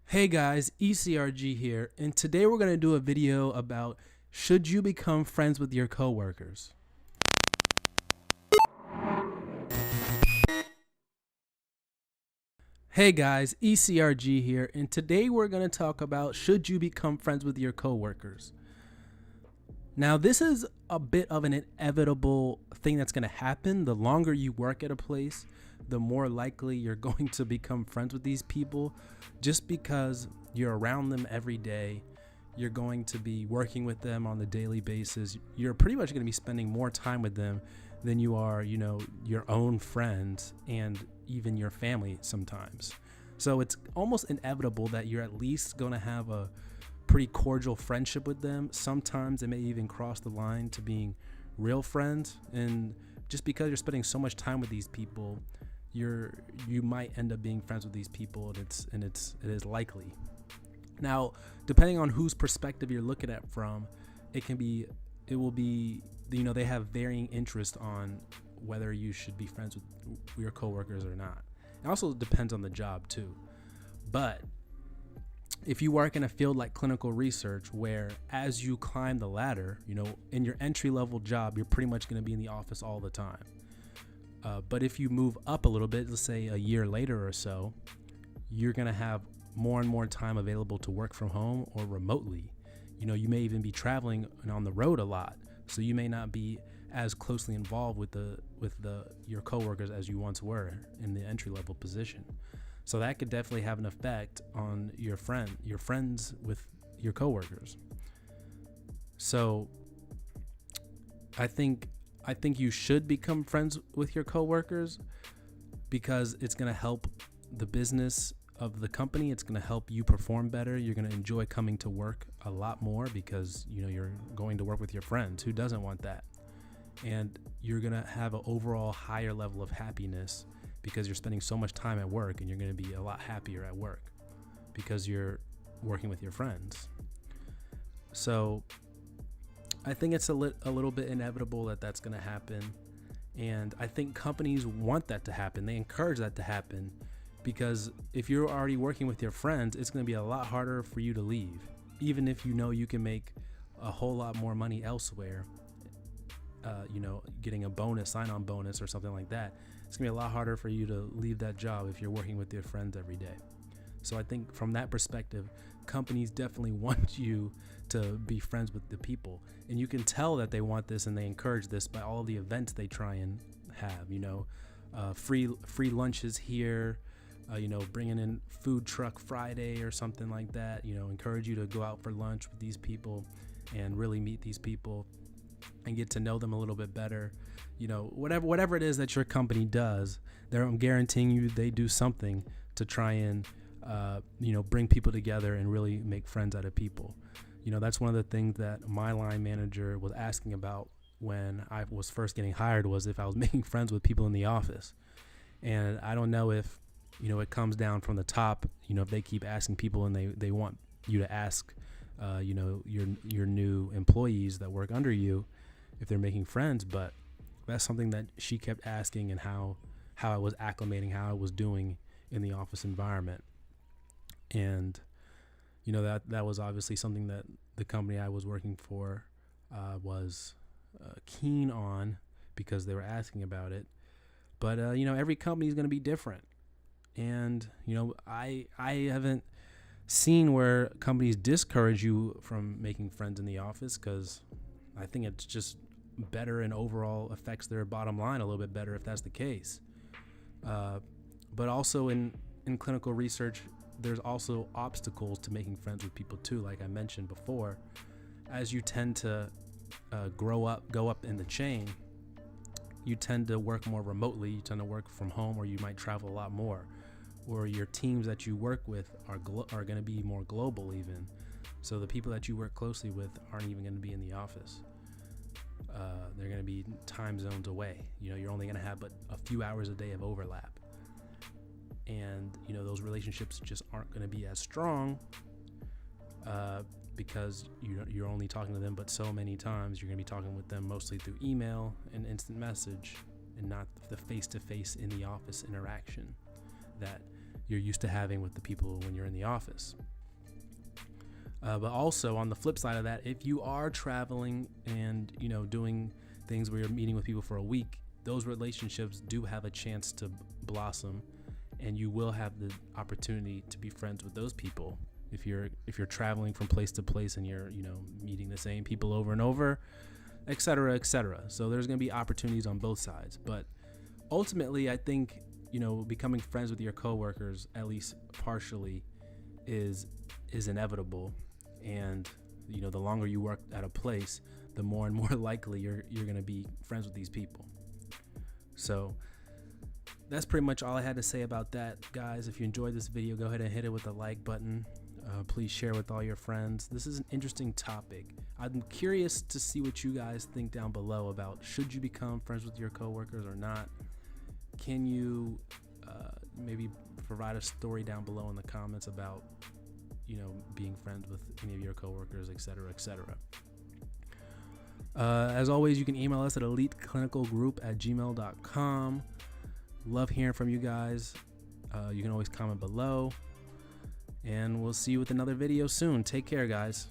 Hey guys, ECRG here, and today we're going to do a video about should you become friends with your coworkers? Hey guys, ECRG here, and today we're going to talk about should you become friends with your coworkers? Now, this is a bit of an inevitable thing that's going to happen. The longer you work at a place, the more likely you're going to become friends with these people just because you're around them every day. You're going to be working with them on the daily basis. You're pretty much going to be spending more time with them than you are, your own friends and even your family sometimes. So it's almost inevitable that you're at least going to have a pretty cordial friendship with them. Sometimes it may even cross the line to being real friends, and just because you're spending so much time with these people, you might end up being friends with these people, and it is likely. Now, depending on whose perspective you're looking at from, it will be they have varying interest on whether you should be friends with your coworkers or not. It also depends on the job too. But if you work in a field like clinical research, where as you climb the ladder, in your entry level job, you're pretty much going to be in the office all the time. But if you move up a little bit, let's say a year later or so, you're going to have more and more time available to work from home or remotely. You may even be traveling and on the road a lot, so you may not be as closely involved with your coworkers as you once were in the entry level position. So that could definitely have an effect on your friends with your coworkers. So I think you should become friends with your coworkers because it's going to help the business of the company. It's going to help you perform better. You're going to enjoy coming to work a lot more because you're going to work with your friends. Who doesn't want that? And you're going to have an overall higher level of happiness because you're spending so much time at work, and you're going to be a lot happier at work because you're working with your friends. So I think it's a little bit inevitable that that's going to happen. And I think companies want that to happen. They encourage that to happen because if you're already working with your friends, it's going to be a lot harder for you to leave. Even if you can make a whole lot more money elsewhere, getting a sign-on bonus or something like that, it's going to be a lot harder for you to leave that job if you're working with your friends every day. So I think from that perspective, companies definitely want you to be friends with the people. And you can tell that they want this and they encourage this by all of the events they try and have, free lunches here, bringing in food truck Friday or something like that, encourage you to go out for lunch with these people and really meet these people and get to know them a little bit better. Whatever it is that your company does, I'm guaranteeing you they do something to try and bring people together and really make friends out of people. That's one of the things that my line manager was asking about when I was first getting hired, was if I was making friends with people in the office. And I don't know if it comes down from the top, if they keep asking people and they want you to ask your new employees that work under you if they're making friends. But that's something that she kept asking, and how I was acclimating, how I was doing in the office environment. And that was obviously something that the company I was working for was keen on because they were asking about it. But every company is going to be different, and I haven't seen where companies discourage you from making friends in the office, because I think it's just better and overall affects their bottom line a little bit better if that's the case. But also in clinical research, there's also obstacles to making friends with people too. Like I mentioned before, as you tend to go up in the chain, you tend to work more remotely. You tend to work from home, or you might travel a lot more, or your teams that you work with are going to be more global even. So the people that you work closely with aren't even going to be in the office. They're going to be time zones away. You're only going to have but a few hours a day of overlap. And, those relationships just aren't going to be as strong because you're only talking to them but so many times. You're going to be talking with them mostly through email and instant message, and not the face-to-face in the office interaction that you're used to having with the people when you're in the office. But also on the flip side of that, if you are traveling and doing things where you're meeting with people for a week, those relationships do have a chance to blossom, and you will have the opportunity to be friends with those people if you're traveling from place to place and you're meeting the same people over and over, etc., etc. So there's going to be opportunities on both sides, but ultimately I think becoming friends with your coworkers, at least partially, is inevitable. And the longer you work at a place, the more and more likely you're going to be friends with these people. So that's pretty much all I had to say about that, guys. If you enjoyed this video, go ahead and hit it with the like button. Please share with all your friends. This is an interesting topic. I'm curious to see what you guys think down below about, should you become friends with your coworkers or not? Can you maybe provide a story down below in the comments about being friends with any of your coworkers, etc., etc. As always, you can email us at eliteclinicalgroup@gmail.com. Love hearing from you guys. You can always comment below, and we'll see you with another video soon. Take care, guys.